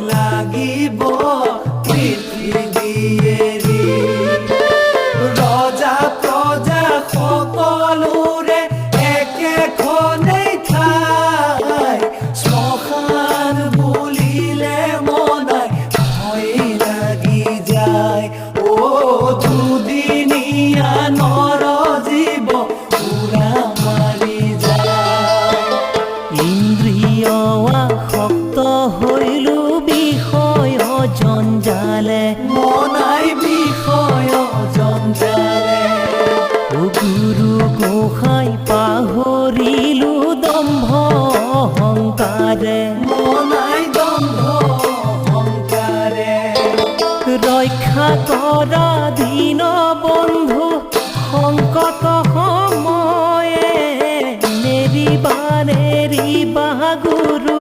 লাগিব পৃথিৱী এৰি ৰজা প্ৰজা সকলোৰে একেখনেই ঠাই শ্মশান বুলিলে মনাই ভয় লাগি যায় অ দুদিনীয়া নৰজীৱ উৰা মাৰি যায় ইন্দ্ৰিয় আসক্ত হৈলো বিষয় জঞ্জালে মনাই বিষয় জঞ্জালে গুৰু গোসাঁই পাহৰিলো দম্ভ অহংকাৰে মনাই দম্ভ অহংকাৰে ৰক্ষা কৰা